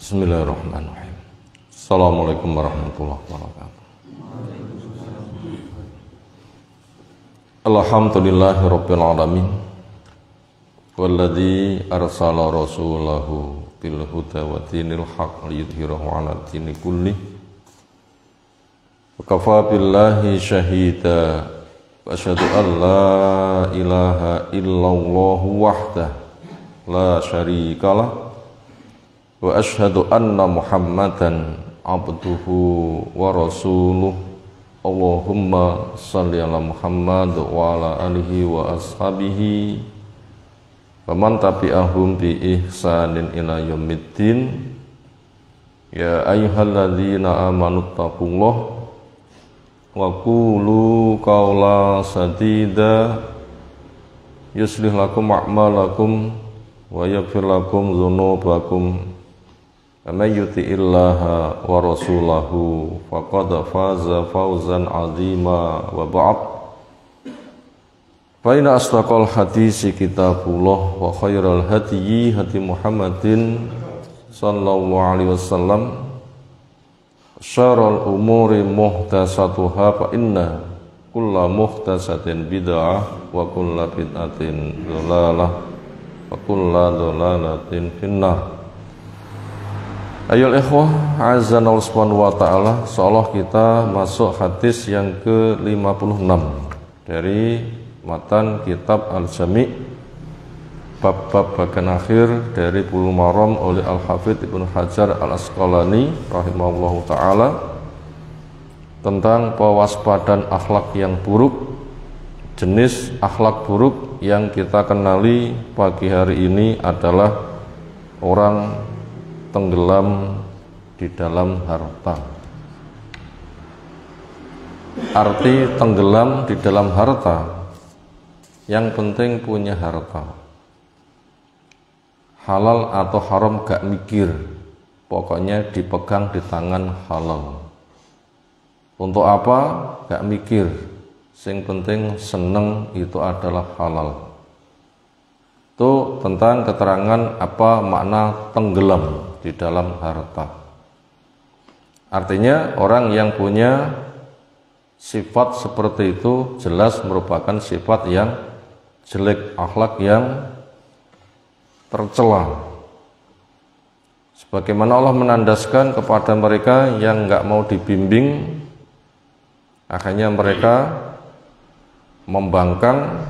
Bismillahirrahmanirrahim. Assalamualaikum warahmatullahi wabarakatuh. Alhamdulillahirabbil alamin. Walladzi arsala rasulahu bil huda wa dinil haqq liyudhhirahu 'ala dini kulli. Wa kafa billahi syahida. Wa asyhadu an la ilaha illallah wahdahu la syarikalah. Wa asyhadu anna Muhammadan abduhu wa rasuluh. Allahumma salli ala Muhammad wa ala alihi wa ashabihi wa man tabi'ahum bi ihsanin ila yaumiddin. Ya ayyuhalladzina amanu taqullaha wa qulu qawlan sadida yuslih lakum a'malakum wa yaghfir lakum dzunubakum. May yuti'illaha wa rasulahu faqad faza fawzan 'azima wa ba'd. Fa inna asdaqal hadisi kitabullah wa khairal hadyi hadi Muhammadin sallallahu alaihi wasallam. Syarrul umuri muhdatsatuha fa inna kulla muhdatsatin bid'ah wa kulla bid'atin dhalalah wa kulla dhalalatin finnar. Ayol ikhwah, azanallahu subhanahu wa ta'ala, seolah kita masuk hadis yang ke-56 dari matan kitab Al-Jami' bab-bab bagian akhir dari Bulughul Maram oleh Al-Hafidz Ibnu Hajar Al-Asqalani rahimahullahu ta'ala, tentang pewaspadaan akhlak yang buruk. Jenis akhlak buruk yang kita kenali pagi hari ini adalah orang tenggelam di dalam harta. Arti tenggelam di dalam harta, yang penting punya harta. Halal atau haram gak mikir, pokoknya dipegang di tangan halal. Untuk apa? Gak mikir, sing penting seneng itu adalah halal. Itu tentang keterangan apa makna tenggelam di dalam harta. Artinya orang yang punya sifat seperti itu jelas merupakan sifat yang jelek, akhlak yang tercela. Sebagaimana Allah menandaskan kepada mereka yang enggak mau dibimbing, akhirnya mereka membangkang,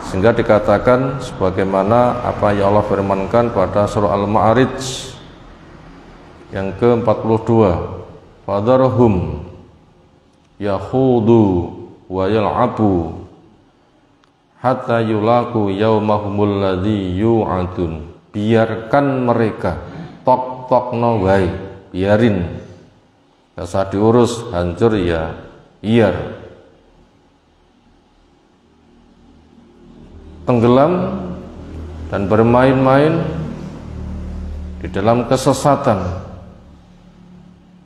sehingga dikatakan sebagaimana apa yang Allah firmankan pada surah Al-Ma'arij yang ke-42, fadharhum yakhudu wa yal'abu hatta yulaku yaumahumul ladzi yu'adun. Biarkan mereka, tok-tokno wae, biarin, gak usah diurus, hancur ya biar. Tenggelam dan bermain-main di dalam kesesatan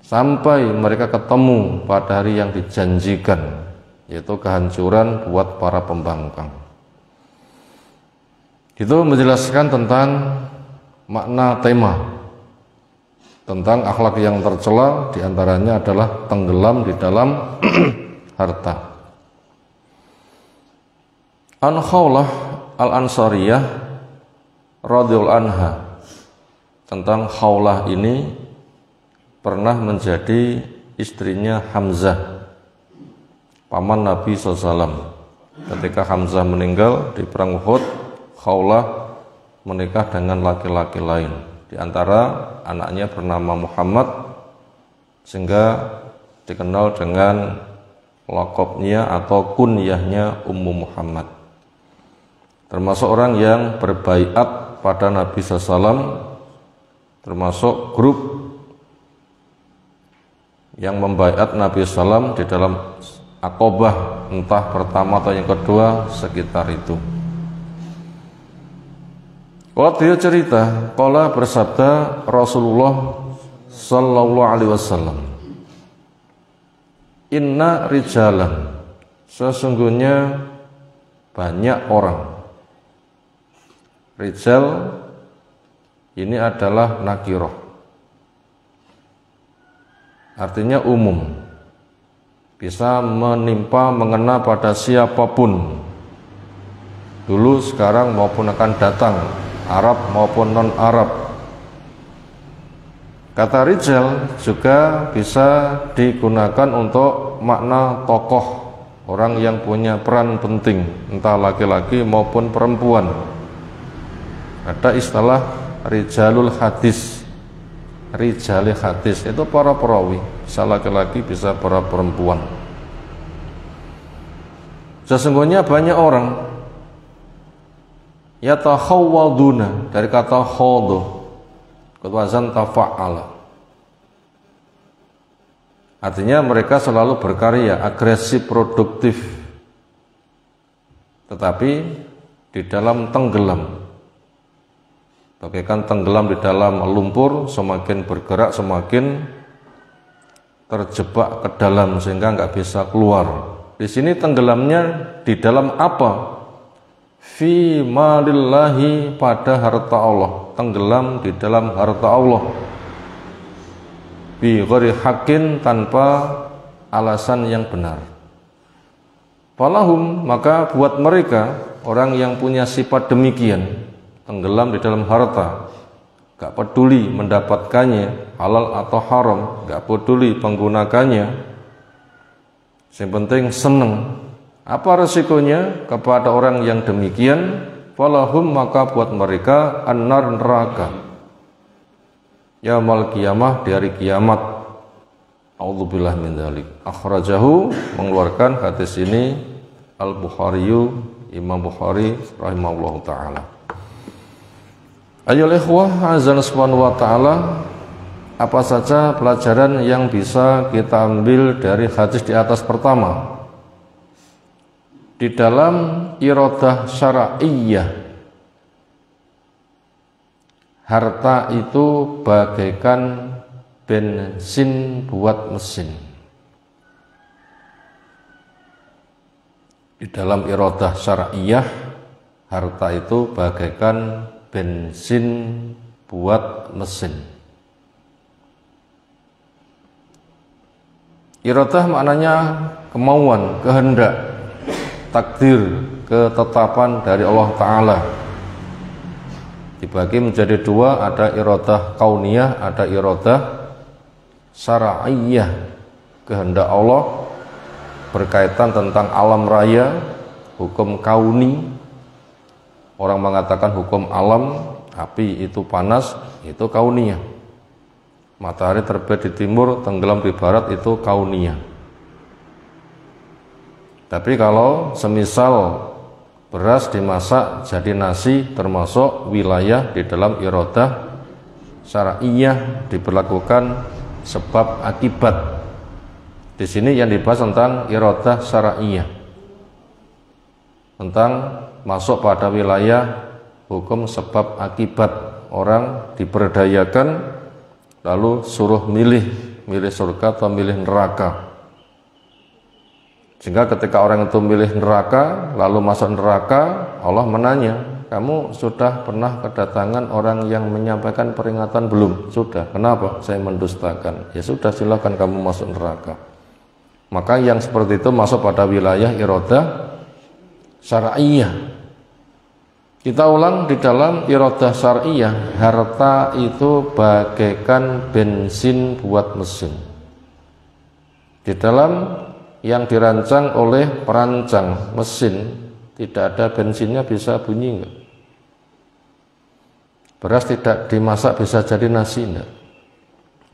sampai mereka ketemu pada hari yang dijanjikan, yaitu kehancuran buat para pembangkang. Itu menjelaskan tentang makna tema tentang akhlak yang tercela, diantaranya adalah tenggelam di dalam harta. An Khawlah Al-Ansariyah radhiyallahu anha, tentang Khawlah ini pernah menjadi istrinya Hamzah, paman Nabi SAW. Ketika Hamzah meninggal di perang Uhud, Khawlah menikah dengan laki-laki lain. Di antara anaknya bernama Muhammad, sehingga dikenal dengan laqabnya atau kunyahnya Ummu Muhammad. Termasuk orang yang berbaiat pada Nabi SAW, termasuk grup yang membaiat Nabi SAW di dalam Aqabah, entah pertama atau yang kedua, sekitar itu. Kalau dia cerita, qala bersabda Rasulullah sallallahu alaihi wasallam, inna rijalan, sesungguhnya banyak orang. Rijal ini adalah nakirah. Artinya umum, bisa menimpa, mengena pada siapapun, dulu, sekarang maupun akan datang, Arab maupun non-Arab. Kata rijal juga bisa digunakan untuk makna tokoh, orang yang punya peran penting, entah laki-laki maupun perempuan. Ada istilah rijalul hadis. Rijali hadis itu para perawi, bisa laki-laki bisa para perempuan. Sesungguhnya banyak orang yatakhawwaduna, dari kata khawdu, wazan tafa'ala, artinya mereka selalu berkarya, agresif, produktif, tetapi di dalam tenggelam, bagaikan tenggelam di dalam lumpur, semakin bergerak semakin terjebak ke dalam sehingga nggak bisa keluar. Di sini tenggelamnya di dalam apa? Fi malillahi, pada harta Allah, tenggelam di dalam harta Allah. Bi ghairi haqqin, tanpa alasan yang benar. Falahum, maka buat mereka, orang yang punya sifat demikian, tenggelam di dalam harta, gak peduli mendapatkannya halal atau haram, gak peduli menggunakannya, yang penting seneng. Apa resikonya kepada orang yang demikian? Falahum, maka buat mereka an-nar, neraka, yaumul qiyamah, di hari kiamat. A'udzubillah min dzalik. Akhrajahu, mengeluarkan hadis ini Al-Bukhari, Imam Bukhari rahimahullahu taala. Ayolah ikhwah azan subhanahu wa ta'ala, apa saja pelajaran yang bisa kita ambil dari hadis di atas pertama? Di dalam iradah syar'iyyah, harta itu bagaikan bensin buat mesin. Di dalam iradah syar'iyyah, harta itu bagaikan bensin buat mesin. Iradah maknanya kemauan, kehendak, takdir, ketetapan dari Allah Ta'ala. Dibagi menjadi dua, ada iradah kauniyah, ada iradah syar'iyyah. Kehendak Allah berkaitan tentang alam raya, hukum kauni. Orang mengatakan hukum alam, api itu panas, itu kauniyah. Matahari terbit di timur, tenggelam di barat, itu kauniyah. Tapi kalau semisal beras dimasak jadi nasi, termasuk wilayah di dalam iradah syar'iyyah, diberlakukan sebab akibat. Di sini yang dibahas tentang iradah syar'iyyah, tentang masuk pada wilayah hukum sebab akibat. Orang diberdayakan lalu suruh milih surga atau milih neraka. Sehingga ketika orang itu milih neraka lalu masuk neraka, Allah menanya, kamu sudah pernah kedatangan orang yang menyampaikan peringatan belum? Sudah. Kenapa? Saya mendustakan. Ya sudah, silakan kamu masuk neraka. Maka yang seperti itu masuk pada wilayah iradah syar'iyyah. Kita ulang, di dalam iradah syar'iyyah, harta itu bagaikan bensin buat mesin. Di dalam yang dirancang oleh perancang mesin, tidak ada bensinnya bisa bunyi enggak? Beras tidak dimasak bisa jadi nasi enggak?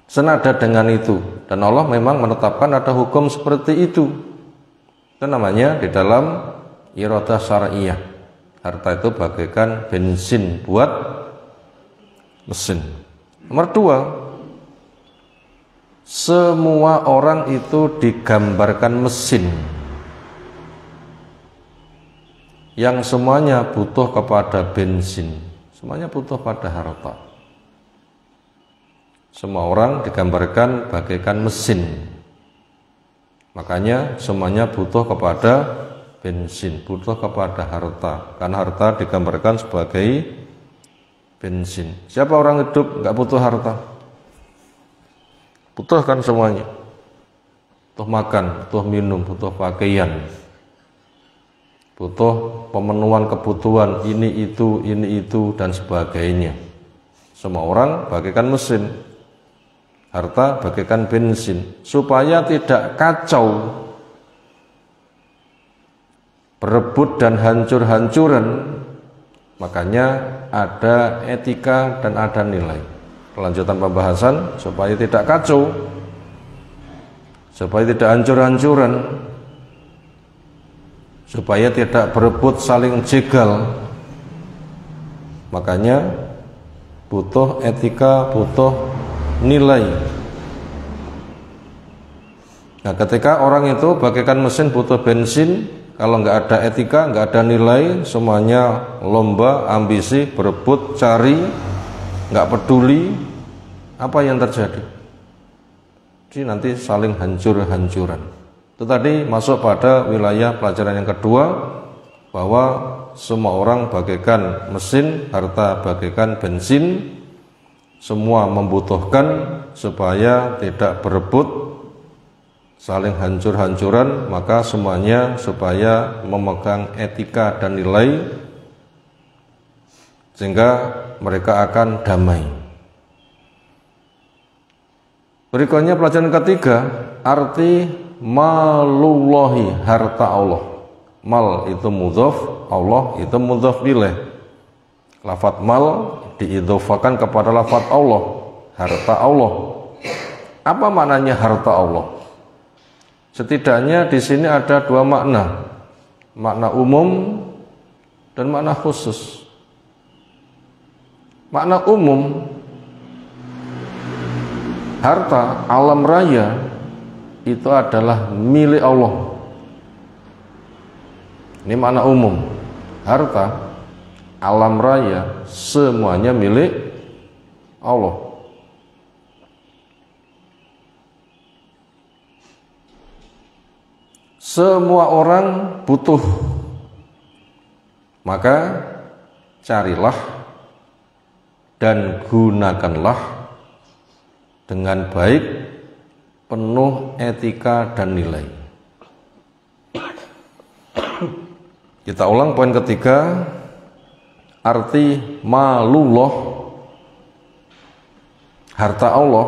Senada dengan itu, dan Allah memang menetapkan ada hukum seperti itu. Itu namanya di dalam iradah syar'iyyah. Harta itu bagaikan bensin buat mesin. Nomor dua, semua orang itu digambarkan mesin yang semuanya butuh kepada bensin, semuanya butuh pada harta. Semua orang digambarkan bagaikan mesin, makanya semuanya butuh kepada bensin, butuh kepada harta. Karena harta digambarkan sebagai bensin. Siapa orang hidup nggak butuh harta? Butuh kan semuanya. Butuh makan, butuh minum, butuh pakaian, butuh pemenuhan kebutuhan ini itu dan sebagainya. Semua orang bagaikan mesin, harta bagaikan bensin. Supaya tidak kacau, berebut dan hancur-hancuran, makanya ada etika dan ada nilai. Kelanjutan pembahasan supaya tidak kacau, supaya tidak hancur-hancuran, supaya tidak berebut saling jegal. Makanya butuh etika, butuh nilai. Nah, ketika orang itu bagaikan mesin butuh bensin, kalau nggak ada etika, nggak ada nilai, semuanya lomba, ambisi, berebut, cari, nggak peduli, apa yang terjadi? Jadi nanti saling hancur-hancuran. Itu tadi masuk pada wilayah pelajaran yang kedua, bahwa semua orang bagaikan mesin, harta bagaikan bensin, semua membutuhkan supaya tidak berebut, saling hancur-hancuran, maka semuanya supaya memegang etika dan nilai sehingga mereka akan damai. Berikutnya pelajaran ketiga, arti malullahi, harta Allah. Mal itu mudhaf, Allah itu mudhaf ilaih. Lafaz mal diidhofakan kepada lafaz Allah, harta Allah. Apa maknanya harta Allah? Setidaknya di sini ada dua makna, makna umum dan makna khusus. Makna umum, harta alam raya itu adalah milik Allah. Ini makna umum. Harta alam raya semuanya milik Allah. Semua orang butuh, maka carilah dan gunakanlah dengan baik, penuh etika dan nilai. Kita ulang poin ketiga, arti malullah, harta Allah.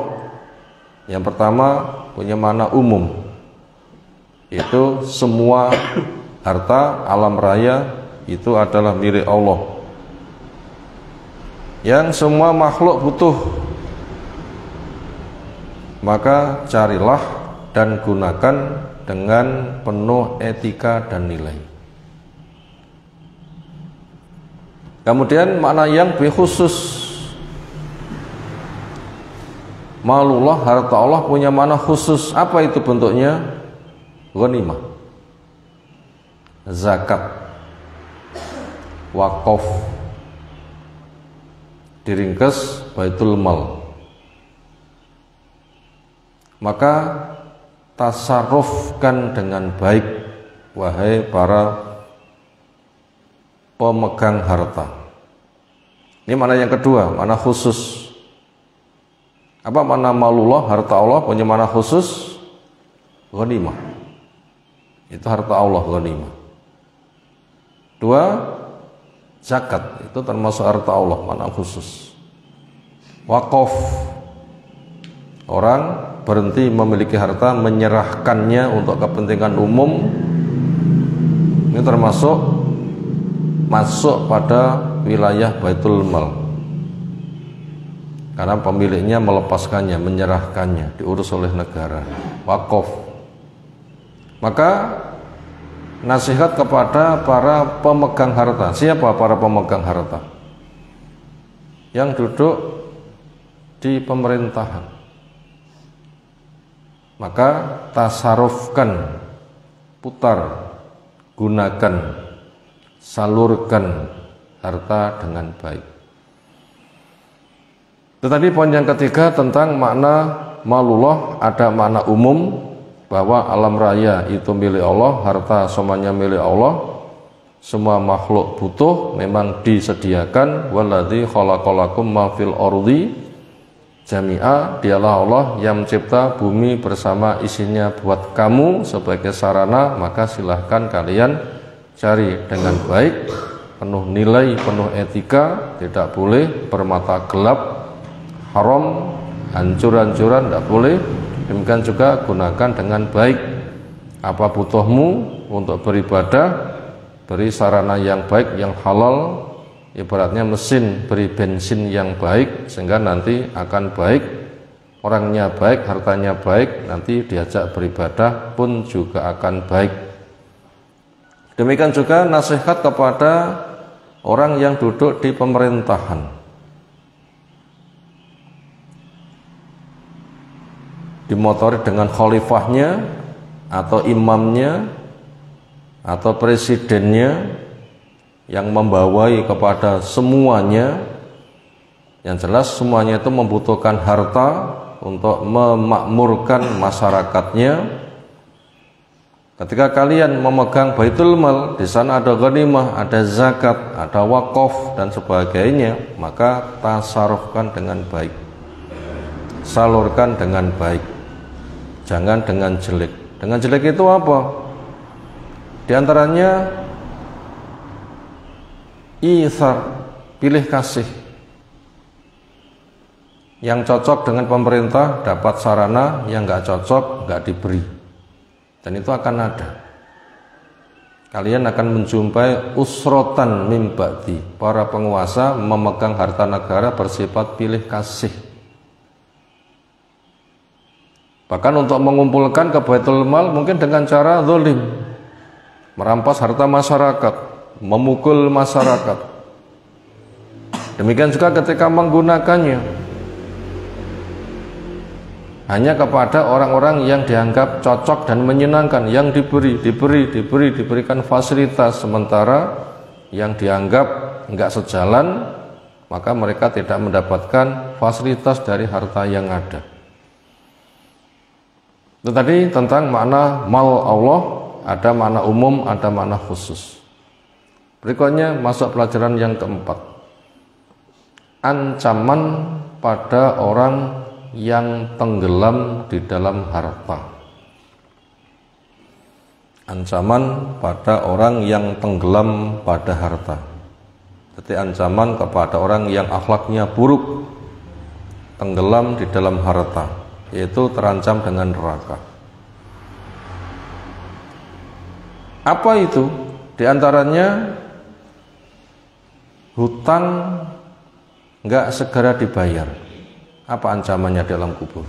Yang pertama punya makna umum, itu semua harta alam raya itu adalah milik Allah, yang semua makhluk butuh, maka carilah dan gunakan dengan penuh etika dan nilai. Kemudian makna yang lebih khusus, malullah, harta Allah punya makna khusus. Apa itu bentuknya? Ghanimah, zakat, wakaf, diringkes baitul mal. Maka tasarrufkan dengan baik, wahai para pemegang harta. Ini makna yang kedua, makna khusus. Apa makna malullah, harta Allah punya makna khusus? Ghanimah, itu harta Allah, ghanimah. Dua, zakat, itu termasuk harta Allah, makna khusus. Wakaf, orang berhenti memiliki harta, menyerahkannya untuk kepentingan umum. Ini termasuk masuk pada wilayah baitul mal, karena pemiliknya melepaskannya, menyerahkannya, diurus oleh negara. Wakaf. Maka nasihat kepada para pemegang harta. Siapa para pemegang harta? Yang duduk di pemerintahan. Maka tasarufkan, putar, gunakan, salurkan harta dengan baik. Tetapi poin yang ketiga tentang makna malullah, ada makna umum bahwa alam raya itu milik Allah, harta semuanya milik Allah. semua makhluk butuh, memang disediakan. Walladzi khalaqalakum ma fil ardi jami'a, dialah Allah yang mencipta bumi bersama isinya buat kamu sebagai sarana, maka silahkan kalian cari dengan baik, penuh nilai, penuh etika, tidak boleh bermata gelap, haram, hancur-hancuran, tidak boleh. Demikian juga gunakan dengan baik. Apa butuhmu untuk beribadah, beri sarana yang baik, yang halal, ibaratnya mesin beri bensin yang baik, sehingga nanti akan baik, orangnya baik, hartanya baik, nanti diajak beribadah pun juga akan baik. Demikian juga nasihat kepada orang yang duduk di pemerintahan. Dimotori dengan khalifahnya atau imamnya atau presidennya yang membawai kepada semuanya. Yang jelas semuanya itu membutuhkan harta untuk memakmurkan masyarakatnya. Ketika kalian memegang baitul mal, di sana ada ghanimah, ada zakat, ada wakaf dan sebagainya, maka tasarufkan dengan baik, salurkan dengan baik, jangan dengan jelek. Dengan jelek itu apa? Di antaranya ithar, pilih kasih. Yang cocok dengan pemerintah dapat sarana, yang nggak cocok nggak diberi. Dan itu akan ada. Kalian akan menjumpai usrotan mim ba'di, para penguasa memegang harta negara bersifat pilih kasih. Bahkan untuk mengumpulkan ke baitul mal mungkin dengan cara zalim, merampas harta masyarakat, memukul masyarakat. Demikian juga ketika menggunakannya hanya kepada orang-orang yang dianggap cocok dan menyenangkan, yang diberikan fasilitas, sementara yang dianggap enggak sejalan, maka mereka tidak mendapatkan fasilitas dari harta yang ada. Itu tadi tentang makna mal Allah, ada makna umum, ada makna khusus. Berikutnya masuk pelajaran yang keempat. Ancaman pada orang yang tenggelam di dalam harta. Ancaman pada orang yang tenggelam pada harta. Jadi ancaman kepada orang yang akhlaknya buruk, tenggelam di dalam harta, yaitu terancam dengan neraka. Apa itu? Di antaranya hutang enggak segera dibayar. Apa ancamannya dalam kubur?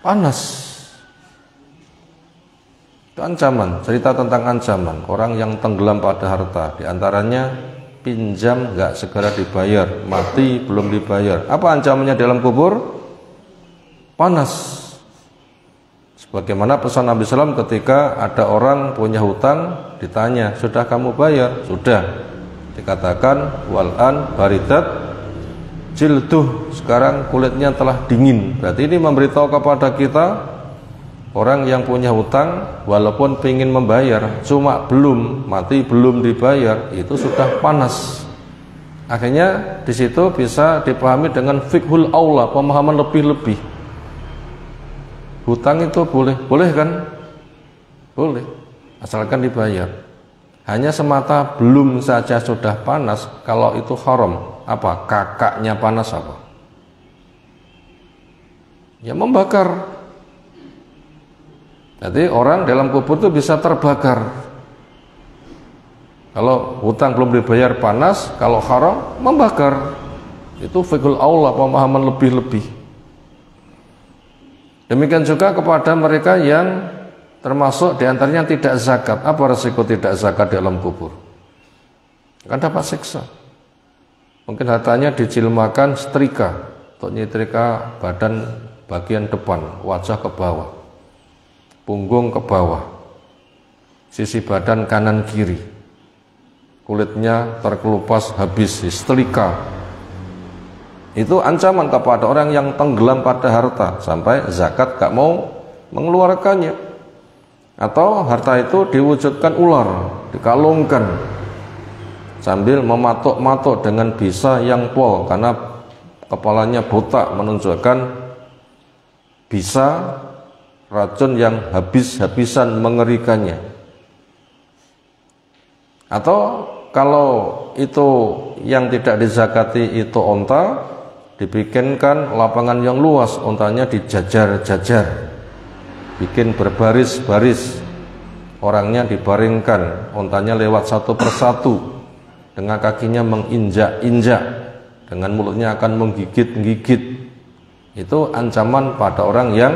Panas. Itu ancaman, cerita tentang ancaman orang yang tenggelam pada harta. Di antaranya pinjam enggak segera dibayar, mati belum dibayar. Apa ancamannya dalam kubur? Panas. Sebagaimana pesan Nabi SAW ketika ada orang punya hutang, ditanya, sudah kamu bayar? Sudah. Dikatakan, wal'an baridat jilduh, sekarang kulitnya telah dingin. Berarti ini memberitahu kepada kita, orang yang punya hutang walaupun ingin membayar, cuma belum mati, belum dibayar, itu sudah panas. Akhirnya di situ bisa dipahami dengan fiqhul aula, pemahaman lebih-lebih. Hutang itu boleh kan? Boleh, asalkan dibayar. Hanya semata belum saja sudah panas, kalau itu haram. Apa? Kakaknya panas apa? Ya membakar. Jadi orang dalam kubur itu bisa terbakar. Kalau hutang belum dibayar panas, kalau haram membakar. Itu fiqhul aula, pemahaman lebih-lebih. Demikian juga kepada mereka yang termasuk diantaranya tidak zakat. Apa resiko tidak zakat dalam kubur? Akan dapat siksa. Mungkin hartanya dijilmakan setrika untuk nyetrika badan bagian depan, wajah ke bawah, punggung ke bawah, sisi badan kanan kiri, kulitnya terkelupas habis, setrika. Itu ancaman kepada orang yang tenggelam pada harta sampai zakat gak mau mengeluarkannya. Atau harta itu diwujudkan ular, dikalungkan sambil mematuk-matuk dengan bisa yang pol karena kepalanya botak, menunjukkan bisa racun yang habis-habisan mengerikannya. Atau kalau itu yang tidak dizakati itu onta, dibikinkan lapangan yang luas, ontanya dijajar-jajar, bikin berbaris-baris, orangnya dibaringkan, ontanya lewat satu persatu, dengan kakinya menginjak-injak, dengan mulutnya akan menggigit-gigit. Itu ancaman pada orang yang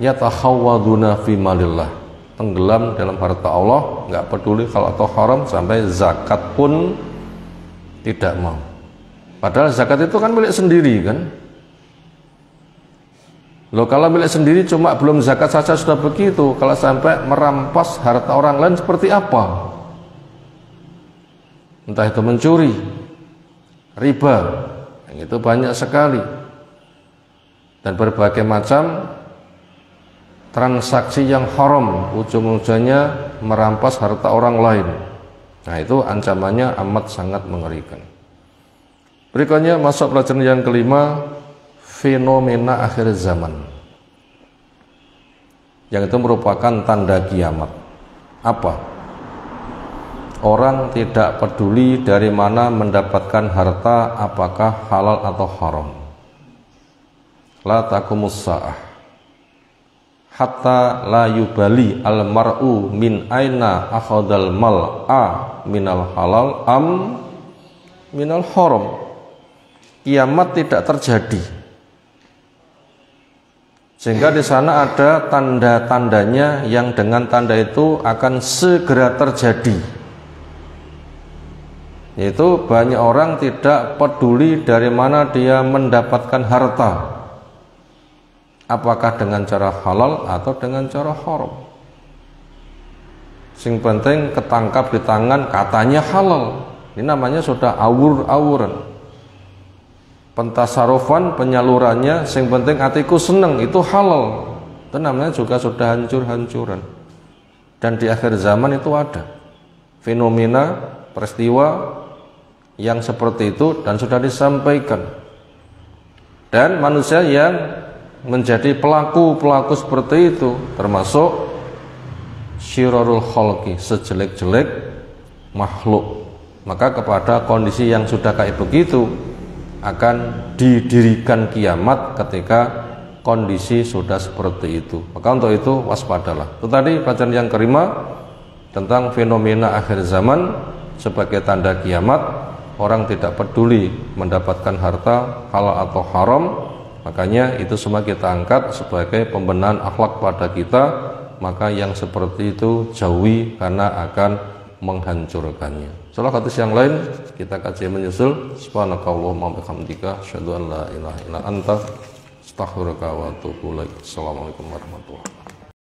yatahawwaduna fi malillah, tenggelam dalam harta Allah, nggak peduli kalau atau haram, sampai zakat pun tidak mau. Padahal zakat itu kan milik sendiri kan. Loh, kalau milik sendiri cuma belum zakat saja sudah begitu, kalau sampai merampas harta orang lain seperti apa? Entah itu mencuri, riba, yang itu banyak sekali, dan berbagai macam transaksi yang haram, ujung-ujungnya merampas harta orang lain. Nah, itu ancamannya amat sangat mengerikan. Berikutnya masuk pelajaran yang kelima, fenomena akhir zaman, yang itu merupakan tanda kiamat. Apa? Orang tidak peduli dari mana mendapatkan harta, apakah halal atau haram. La taqumus sa'ah hatta la yubali al mar'u min aina akhadal mal'a minal halal am minal haram. Kiamat tidak terjadi, sehingga di sana ada tanda-tandanya yang dengan tanda itu akan segera terjadi, yaitu banyak orang tidak peduli dari mana dia mendapatkan harta, apakah dengan cara halal atau dengan cara haram. Sing penting ketangkap di tangan katanya halal, ini namanya sudah awur-awuran. Pentasarufan, penyalurannya, sing penting hatiku seneng, itu halal, itu namanya juga sudah hancur-hancuran. Dan di akhir zaman itu ada fenomena peristiwa yang seperti itu dan sudah disampaikan. Dan manusia yang menjadi pelaku-pelaku seperti itu termasuk syirarul khalqi, sejelek-jelek makhluk. Maka kepada kondisi yang sudah kayak begitu akan didirikan kiamat ketika kondisi sudah seperti itu. Maka untuk itu waspadalah. Itu tadi pelajaran yang kelima tentang fenomena akhir zaman sebagai tanda kiamat. Orang tidak peduli mendapatkan harta halal atau haram. Makanya itu semua kita angkat sebagai pembenahan akhlak pada kita. Maka yang seperti itu jauhi karena akan menghancurkannya. Salah hadis yang lain kita kaji menyusul. Subhanakallahumma wa bihamdika asyhadu an la ilaha illa anta astaghfiruka wa atubu ilaik. Assalamualaikum warahmatullahi wabarakatuh.